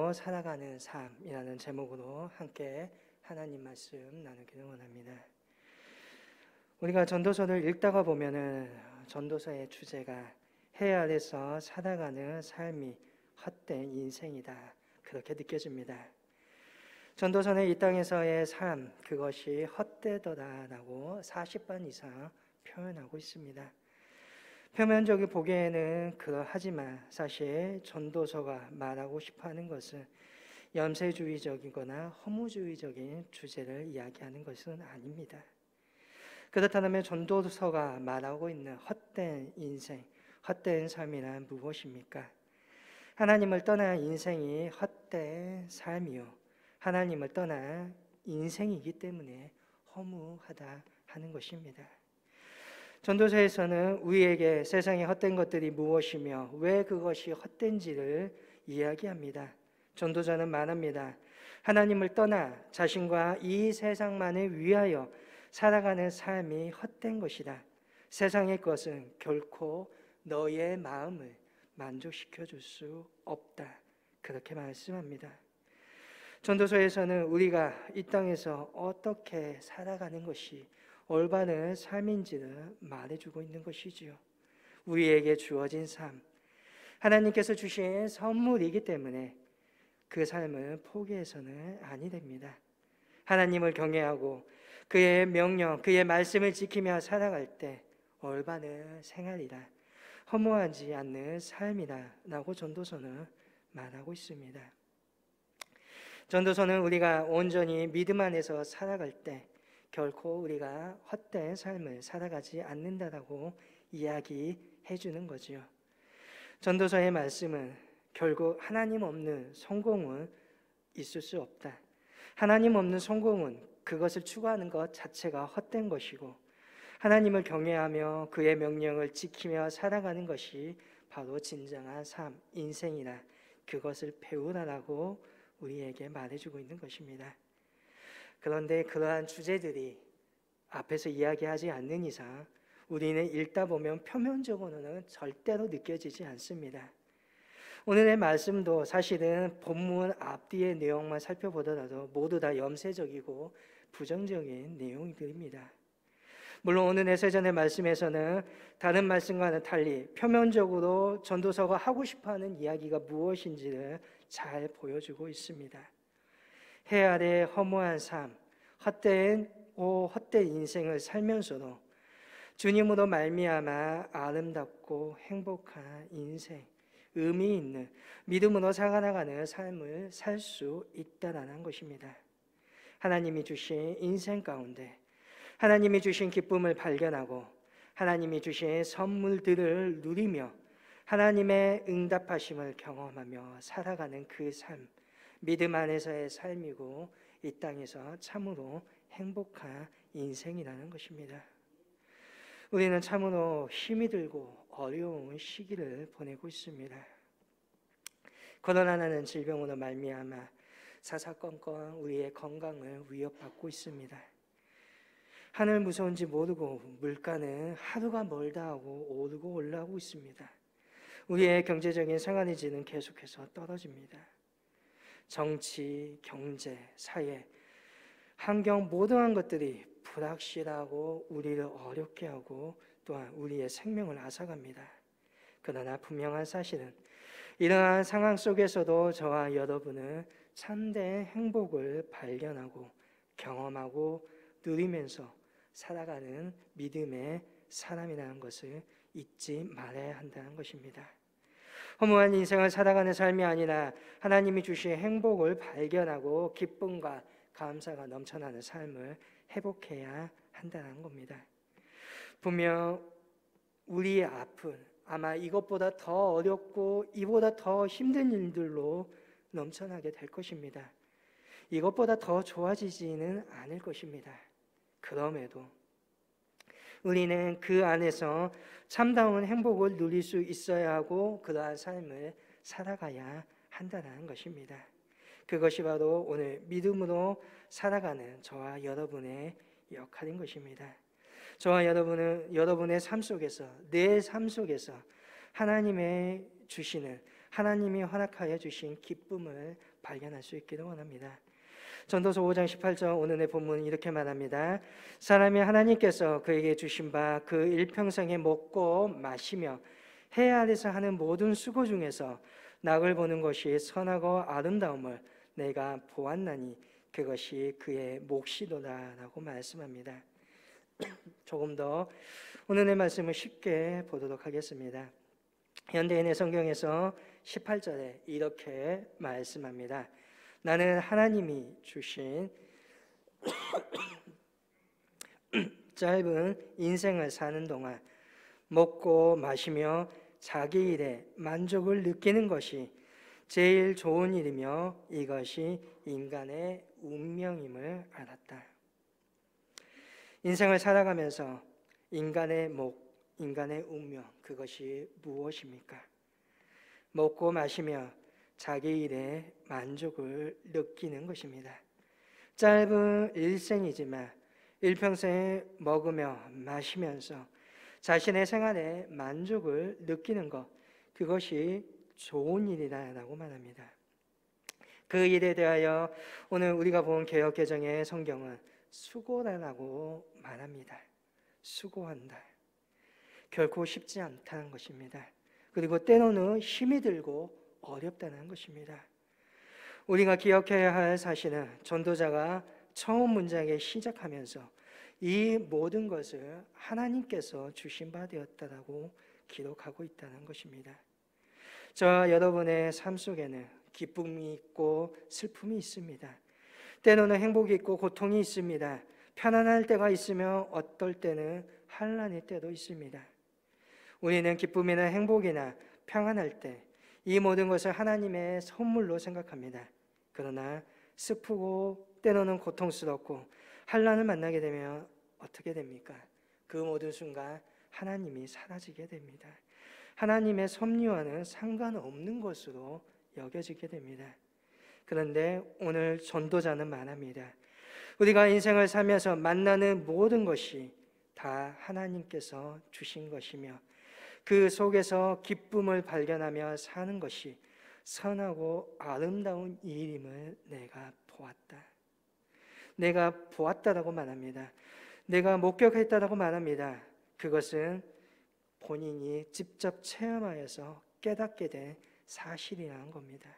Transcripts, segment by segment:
믿음으로 살아가는 삶이라는 제목으로 함께 하나님 말씀 나누기를 원합니다. 우리가 전도서를 읽다가 보면은 전도서의 주제가 해 아래서 살아가는 삶이 헛된 인생이다, 그렇게 느껴집니다. 전도서는 이 땅에서의 삶, 그것이 헛되더라라고 40번 이상 표현하고 있습니다. 표면적으로 보기에는 그러하지만 사실 전도서가 말하고 싶어하는 것은 염세주의적이거나 허무주의적인 주제를 이야기하는 것은 아닙니다. 그렇다면 전도서가 말하고 있는 헛된 인생, 헛된 삶이란 무엇입니까? 하나님을 떠난 인생이 헛된 삶이요, 하나님을 떠난 인생이기 때문에 허무하다 하는 것입니다. 전도서에서는 우리에게 세상의 헛된 것들이 무엇이며 왜 그것이 헛된지를 이야기합니다. 전도자는 말합니다. 하나님을 떠나 자신과 이 세상만을 위하여 살아가는 삶이 헛된 것이다. 세상의 것은 결코 너의 마음을 만족시켜 줄 수 없다, 그렇게 말씀합니다. 전도서에서는 우리가 이 땅에서 어떻게 살아가는 것이 올바른 삶인지를 말해주고 있는 것이지요. 우리에게 주어진 삶, 하나님께서 주신 선물이기 때문에 그 삶을 포기해서는 아니 됩니다. 하나님을 경외하고 그의 명령, 그의 말씀을 지키며 살아갈 때 올바른 생활이다, 허무하지 않는 삶이다 라고 전도서는 말하고 있습니다. 전도서는 우리가 온전히 믿음 안에서 살아갈 때 결코 우리가 헛된 삶을 살아가지 않는다라고 이야기해 주는 거지요. 전도서의 말씀은 결국 하나님 없는 성공은 있을 수 없다. 하나님 없는 성공은 그것을 추구하는 것 자체가 헛된 것이고, 하나님을 경외하며 그의 명령을 지키며 살아가는 것이 바로 진정한 삶, 인생이라, 그것을 배우라라고 우리에게 말해주고 있는 것입니다. 그런데 그러한 주제들이 앞에서 이야기하지 않는 이상 우리는 읽다 보면 표면적으로는 절대로 느껴지지 않습니다. 오늘의 말씀도 사실은 본문 앞뒤의 내용만 살펴보더라도 모두 다 염세적이고 부정적인 내용들입니다. 물론 오늘 세전의 말씀에서는 다른 말씀과는 달리 표면적으로 전도서가 하고 싶어하는 이야기가 무엇인지를 잘 보여주고 있습니다. 해 아래 허무한 삶, 헛된 인생을 살면서도 주님으로 말미암아 아름답고 행복한 인생, 의미 있는 믿음으로 살아가는 삶을 살 수 있다라는 것입니다. 하나님이 주신 인생 가운데 하나님이 주신 기쁨을 발견하고 하나님이 주신 선물들을 누리며 하나님의 응답하심을 경험하며 살아가는 그 삶, 믿음 안에서의 삶이고 이 땅에서 참으로 행복한 인생이라는 것입니다. 우리는 참으로 힘이 들고 어려운 시기를 보내고 있습니다. 코로나라는 질병으로 말미암아 사사건건 우리의 건강을 위협받고 있습니다. 하늘 무서운지 모르고 물가는 하루가 멀다 하고 오르고 올라오고 있습니다. 우리의 경제적인 생활의 질은 계속해서 떨어집니다. 정치, 경제, 사회, 환경 모든 것들이 불확실하고 우리를 어렵게 하고 또한 우리의 생명을 앗아갑니다. 그러나 분명한 사실은 이러한 상황 속에서도 저와 여러분은 참된 행복을 발견하고 경험하고 누리면서 살아가는 믿음의 사람이라는 것을 잊지 말아야 한다는 것입니다. 허무한 인생을 살아가는 삶이 아니라 하나님이 주신 행복을 발견하고 기쁨과 감사가 넘쳐나는 삶을 회복해야 한다는 겁니다. 분명 우리의 앞은 아마 이것보다 더 어렵고 이보다 더 힘든 일들로 넘쳐나게 될 것입니다. 이것보다 더 좋아지지는 않을 것입니다. 그럼에도 우리는 그 안에서 참다운 행복을 누릴 수 있어야 하고 그러한 삶을 살아가야 한다는 것입니다. 그것이 바로 오늘 믿음으로 살아가는 저와 여러분의 역할인 것입니다. 저와 여러분은 여러분의 삶 속에서, 내 삶 속에서 하나님의 주시는, 하나님이 허락하여 주신 기쁨을 발견할 수 있기를 원합니다. 전도서 5장 18절 오늘의 본문은 이렇게 말합니다. 사람이 하나님께서 그에게 주신 바 그 일평생에 먹고 마시며 해 아래서 하는 모든 수고 중에서 낙을 보는 것이 선하고 아름다움을 내가 보았나니 그것이 그의 몫이도다 라고 말씀합니다. 조금 더 오늘의 말씀을 쉽게 보도록 하겠습니다. 현대인의 성경에서 18절에 이렇게 말씀합니다. 나는 하나님이 주신 짧은 인생을 사는 동안 먹고 마시며 자기 일에 만족을 느끼는 것이 제일 좋은 일이며 이것이 인간의 운명임을 알았다. 인생을 살아가면서 인간의 목, 인간의 운명, 그것이 무엇입니까? 먹고 마시며 자기 일에 만족을 느끼는 것입니다. 짧은 일생이지만 일평생 먹으며 마시면서 자신의 생활에 만족을 느끼는 것, 그것이 좋은 일이라고 말합니다. 그 일에 대하여 오늘 우리가 본 개역개정의 성경은 수고라고 말합니다. 수고한다. 결코 쉽지 않다는 것입니다. 그리고 때로는 힘이 들고 어렵다는 것입니다. 우리가 기억해야 할 사실은 전도자가 처음 문장에 시작하면서 이 모든 것을 하나님께서 주신 바 되었다라고 기록하고 있다는 것입니다. 저와 여러분의 삶 속에는 기쁨이 있고 슬픔이 있습니다. 때로는 행복이 있고 고통이 있습니다. 편안할 때가 있으며 어떨 때는 환난의 때도 있습니다. 우리는 기쁨이나 행복이나 평안할 때 이 모든 것을 하나님의 선물로 생각합니다. 그러나 슬프고 때로는 고통스럽고 환난을 만나게 되면 어떻게 됩니까? 그 모든 순간 하나님이 사라지게 됩니다. 하나님의 섭리와는 상관없는 것으로 여겨지게 됩니다. 그런데 오늘 전도자는 말합니다. 우리가 인생을 살면서 만나는 모든 것이 다 하나님께서 주신 것이며 그 속에서 기쁨을 발견하며 사는 것이 선하고 아름다운 일임을 내가 보았다. 내가 보았다라고 말합니다. 내가 목격했다라고 말합니다. 그것은 본인이 직접 체험하여서 깨닫게 된 사실이라는 겁니다.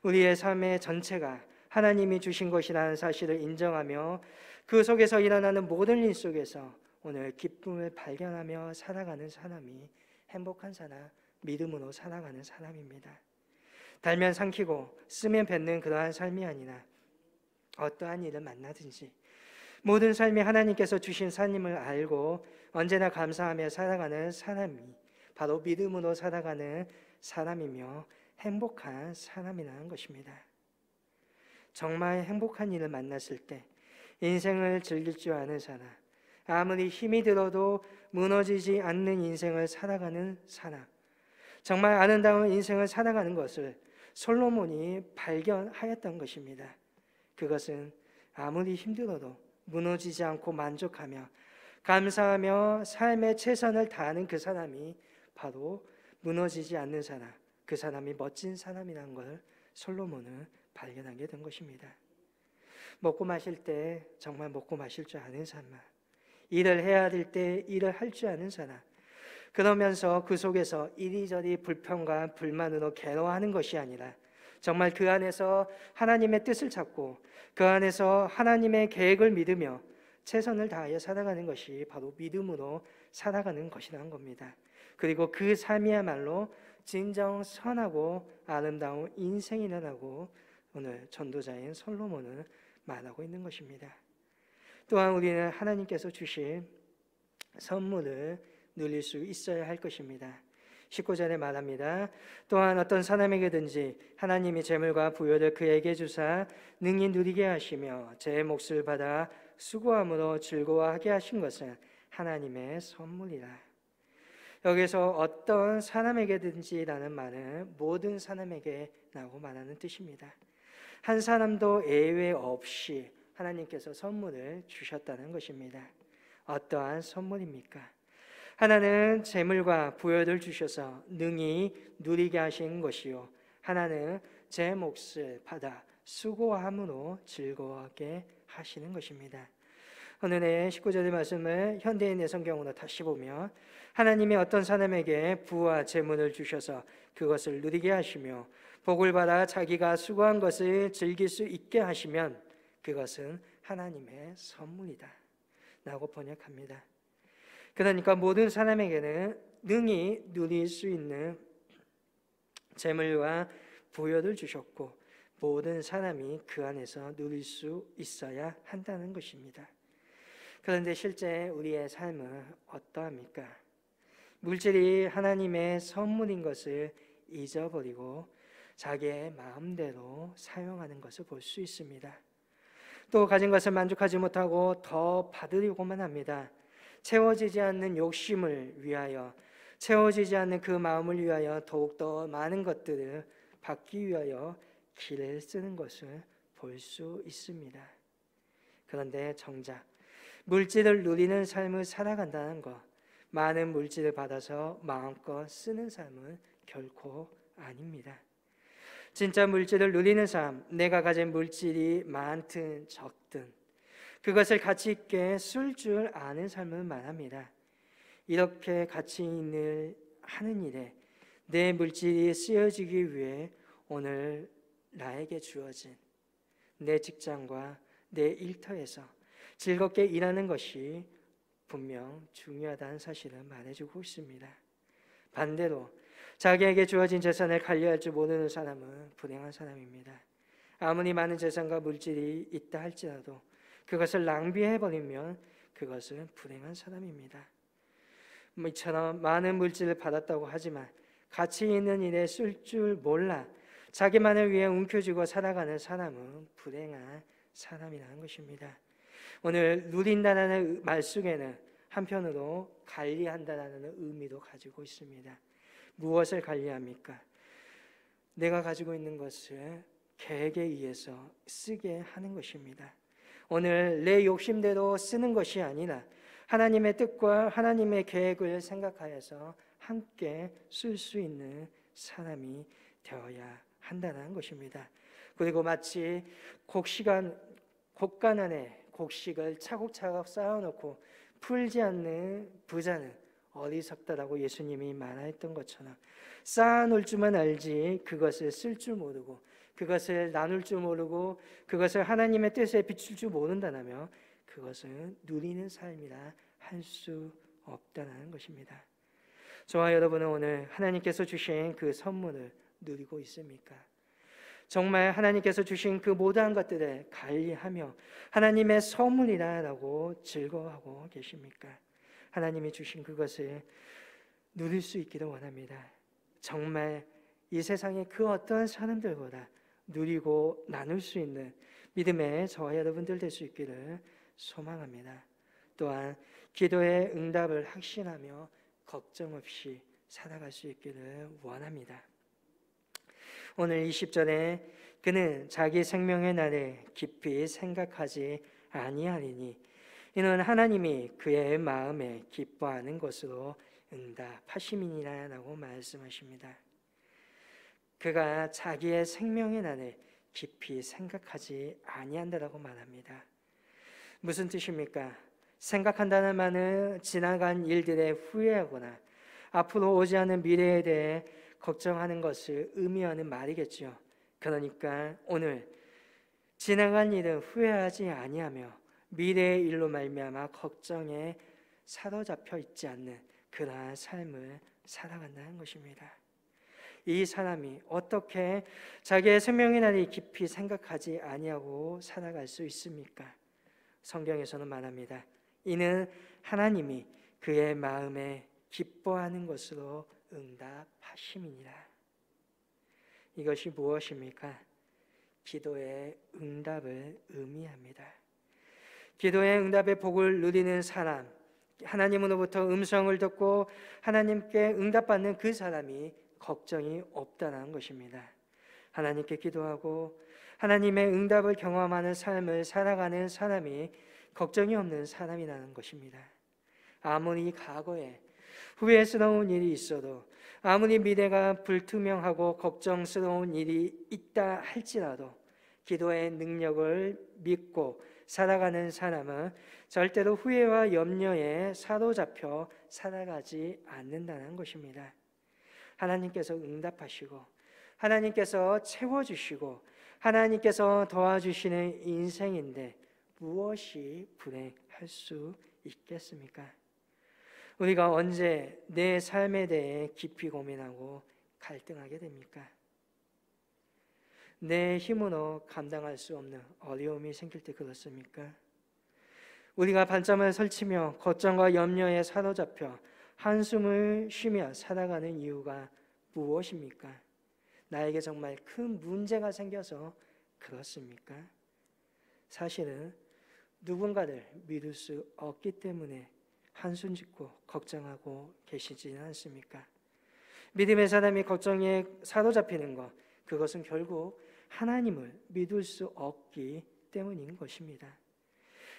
우리의 삶의 전체가 하나님이 주신 것이라는 사실을 인정하며 그 속에서 일어나는 모든 일 속에서 오늘 기쁨을 발견하며 살아가는 사람이 행복한 사람, 믿음으로 살아가는 사람입니다. 달면 삼키고 쓰면 뱉는 그러한 삶이 아니라 어떠한 일을 만나든지 모든 삶이 하나님께서 주신 삶임을 알고 언제나 감사하며 살아가는 사람이 바로 믿음으로 살아가는 사람이며 행복한 사람이라는 것입니다. 정말 행복한 일을 만났을 때 인생을 즐길 줄 아는 사람, 아무리 힘이 들어도 무너지지 않는 인생을 살아가는 사람, 정말 아름다운 인생을 살아가는 것을 솔로몬이 발견하였던 것입니다. 그것은 아무리 힘들어도 무너지지 않고 만족하며 감사하며 삶의 최선을 다하는 그 사람이 바로 무너지지 않는 사람, 그 사람이 멋진 사람이라는 걸 솔로몬은 발견하게 된 것입니다. 먹고 마실 때 정말 먹고 마실 줄 아는 사람, 일을 해야 될 때 일을 할 줄 아는 사람, 그러면서 그 속에서 이리저리 불평과 불만으로 괴로워하는 것이 아니라 정말 그 안에서 하나님의 뜻을 찾고 그 안에서 하나님의 계획을 믿으며 최선을 다하여 살아가는 것이 바로 믿음으로 살아가는 것이라는 겁니다. 그리고 그 삶이야말로 진정 선하고 아름다운 인생이라고 오늘 전도자인 솔로몬은 말하고 있는 것입니다. 또한 우리는 하나님께서 주신 선물을 누릴 수 있어야 할 것입니다. 19절에 말합니다. 또한 어떤 사람에게든지 하나님이 재물과 부여를 그에게 주사 능히 누리게 하시며 제 몫을 받아 수고함으로 즐거워하게 하신 것은 하나님의 선물이라. 여기서 어떤 사람에게든지라는 말은 모든 사람에게라고 말하는 뜻입니다. 한 사람도 예외 없이 하나님께서 선물을 주셨다는 것입니다. 어떠한 선물입니까? 하나는 재물과 부여를 주셔서 능히 누리게 하신 것이요, 하나는 제 몫을 받아 수고함으로 즐거워하게 하시는 것입니다. 오늘의 19절의 말씀을 현대인의 성경으로 다시 보면 하나님이 어떤 사람에게 부와 재물을 주셔서 그것을 누리게 하시며 복을 받아 자기가 수고한 것을 즐길 수 있게 하시면 그것은 하나님의 선물이다 라고 번역합니다. 그러니까 모든 사람에게는 능히 누릴 수 있는 재물과 부여를 주셨고 모든 사람이 그 안에서 누릴 수 있어야 한다는 것입니다. 그런데 실제 우리의 삶은 어떠합니까? 물질이 하나님의 선물인 것을 잊어버리고 자기의 마음대로 사용하는 것을 볼 수 있습니다. 또 가진 것을 만족하지 못하고 더 받으려고만 합니다. 채워지지 않는 욕심을 위하여, 채워지지 않는 그 마음을 위하여 더욱더 많은 것들을 받기 위하여 길을 쓰는 것을 볼 수 있습니다. 그런데 정작 물질을 누리는 삶을 살아간다는 것, 많은 물질을 받아서 마음껏 쓰는 삶은 결코 아닙니다. 진짜 물질을 누리는 삶, 내가 가진 물질이 많든 적든 그것을 가치 있게 쓸 줄 아는 삶을 말합니다. 이렇게 가치 있는 하는 일에 내 물질이 쓰여지기 위해 오늘 나에게 주어진 내 직장과 내 일터에서 즐겁게 일하는 것이 분명 중요하다는 사실을 말해주고 있습니다. 반대로 자기에게 주어진 재산을 관리할 줄 모르는 사람은 불행한 사람입니다. 아무리 많은 재산과 물질이 있다 할지라도 그것을 낭비해버리면 그것은 불행한 사람입니다. 이처럼 많은 물질을 받았다고 하지만 가치 있는 일에 쓸 줄 몰라 자기만을 위해 움켜쥐고 살아가는 사람은 불행한 사람이라는 것입니다. 오늘 누린다라는 말 속에는 한편으로 관리한다라는 의미도 가지고 있습니다. 무엇을 관리합니까? 내가 가지고 있는 것을 계획에 의해서 쓰게 하는 것입니다. 오늘 내 욕심대로 쓰는 것이 아니라 하나님의 뜻과 하나님의 계획을 생각하여서 함께 쓸 수 있는 사람이 되어야 한다는 것입니다. 그리고 마치 곡간 안에 곡식을 차곡차곡 쌓아놓고 풀지 않는 부자는 어리석다라고 예수님이 말했던 것처럼 쌓아놓을 줄만 알지 그것을 쓸 줄 모르고 그것을 나눌 줄 모르고 그것을 하나님의 뜻에 비출 줄 모른다면 그것은 누리는 삶이라 할 수 없다는 것입니다. 저와 여러분은 오늘 하나님께서 주신 그 선물을 누리고 있습니까? 정말 하나님께서 주신 그 모든 것들을 관리하며 하나님의 선물이라고 즐거워하고 계십니까? 하나님이 주신 그것을 누릴 수 있기를 원합니다. 정말 이 세상의 그 어떠한 사람들보다 누리고 나눌 수 있는 믿음의 저와 여러분들 될 수 있기를 소망합니다. 또한 기도의 응답을 확신하며 걱정 없이 살아갈 수 있기를 원합니다. 오늘 20절에 그는 자기 생명의 날에 깊이 생각하지 아니하리니 이는 하나님이 그의 마음에 기뻐하는 것으로 응답하심이니라 라고 말씀하십니다. 그가 자기의 생명의 날에 깊이 생각하지 아니한다라고 말합니다. 무슨 뜻입니까? 생각한다는 말은 지나간 일들에 후회하거나 앞으로 오지 않는 미래에 대해 걱정하는 것을 의미하는 말이겠죠. 그러니까 오늘 지나간 일은 후회하지 아니하며 미래의 일로 말미암아 걱정에 사로잡혀 있지 않는 그러한 삶을 살아간다는 것입니다. 이 사람이 어떻게 자기의 생명의 날이 깊이 생각하지 아니하고 살아갈 수 있습니까? 성경에서는 말합니다. 이는 하나님이 그의 마음에 기뻐하는 것으로 응답하심이니라. 이것이 무엇입니까? 기도의 응답을 의미합니다. 기도의 응답의 복을 누리는 사람, 하나님으로부터 음성을 듣고 하나님께 응답받는 그 사람이 걱정이 없다는 것입니다. 하나님께 기도하고 하나님의 응답을 경험하는 삶을 살아가는 사람이 걱정이 없는 사람이라는 것입니다. 아무리 과거에 후회스러운 일이 있어도 아무리 미래가 불투명하고 걱정스러운 일이 있다 할지라도 기도의 능력을 믿고 살아가는 사람은 절대로 후회와 염려에 사로잡혀 살아가지 않는다는 것입니다. 하나님께서 응답하시고 하나님께서 채워주시고 하나님께서 도와주시는 인생인데 무엇이 불행할 수 있겠습니까? 우리가 언제 내 삶에 대해 깊이 고민하고 갈등하게 됩니까? 내 힘으로 감당할 수 없는 어려움이 생길 때 그렇습니까? 우리가 밤잠을 설치며 걱정과 염려에 사로잡혀 한숨을 쉬며 살아가는 이유가 무엇입니까? 나에게 정말 큰 문제가 생겨서 그렇습니까? 사실은 누군가를 믿을 수 없기 때문에 한숨 짓고 걱정하고 계시지는 않습니까? 믿음의 사람이 걱정에 사로잡히는 것, 그것은 결국 하나님을 믿을 수 없기 때문인 것입니다.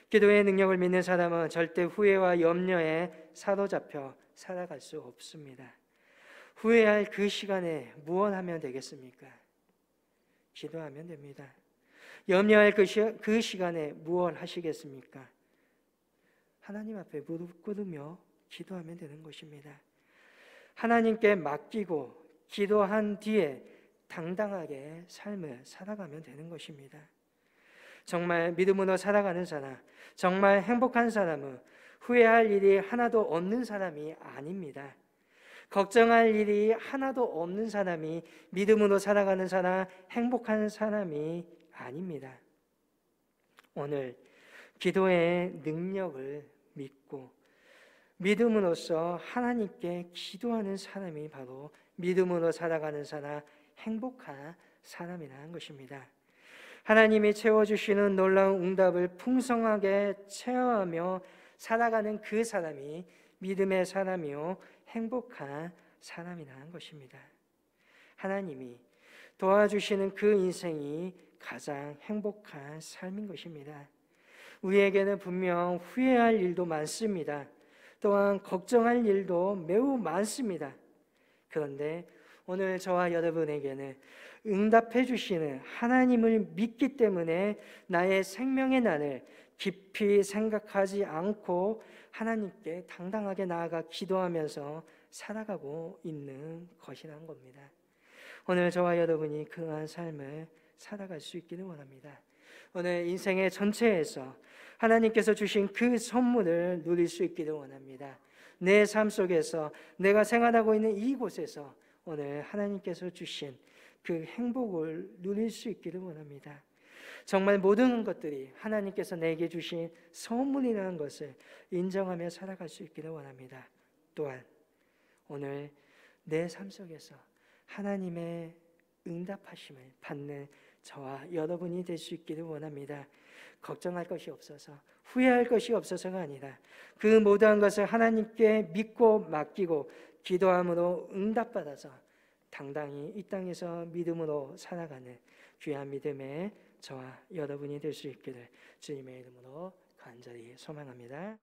기도의 능력을 믿는 사람은 절대 후회와 염려에 사로잡혀 살아갈 수 없습니다. 후회할 그 시간에 무엇 하면 되겠습니까? 기도하면 됩니다. 염려할 그 시간에 무엇 하시겠습니까? 하나님 앞에 무릎 꿇으며 기도하면 되는 것입니다. 하나님께 맡기고 기도한 뒤에 당당하게 삶을 살아가면 되는 것입니다. 정말 믿음으로 살아가는 사람, 정말 행복한 사람은 후회할 일이 하나도 없는 사람이 아닙니다. 걱정할 일이 하나도 없는 사람이 믿음으로 살아가는 사람, 행복한 사람이 아닙니다. 오늘 기도의 능력을 믿고 믿음으로써 하나님께 기도하는 사람이 바로 믿음으로 살아가는 사람, 행복한 사람이라는 것입니다. 하나님이 채워주시는 놀라운 응답을 풍성하게 체험하며 살아가는 그 사람이 믿음의 사람이요 행복한 사람이라는 것입니다. 하나님이 도와주시는 그 인생이 가장 행복한 삶인 것입니다. 우리에게는 분명 후회할 일도 많습니다. 또한 걱정할 일도 매우 많습니다. 그런데 오늘 저와 여러분에게는 응답해 주시는 하나님을 믿기 때문에 나의 생명의 난을 깊이 생각하지 않고 하나님께 당당하게 나아가 기도하면서 살아가고 있는 것이라는 겁니다. 오늘 저와 여러분이 그러한 삶을 살아갈 수 있기를 원합니다. 오늘 인생의 전체에서 하나님께서 주신 그 선물을 누릴 수 있기를 원합니다. 내 삶 속에서 내가 생활하고 있는 이곳에서 오늘 하나님께서 주신 그 행복을 누릴 수 있기를 원합니다. 정말 모든 것들이 하나님께서 내게 주신 선물이라는 것을 인정하며 살아갈 수 있기를 원합니다. 또한 오늘 내 삶 속에서 하나님의 응답하심을 받는 저와 여러분이 될 수 있기를 원합니다. 걱정할 것이 없어서 후회할 것이 없어서가 아니라 그 모든 것을 하나님께 믿고 맡기고 기도함으로 응답받아서 당당히 이 땅에서 믿음으로 살아가는 귀한 믿음의 저와 여러분이 될 수 있기를 주님의 이름으로 간절히 소망합니다.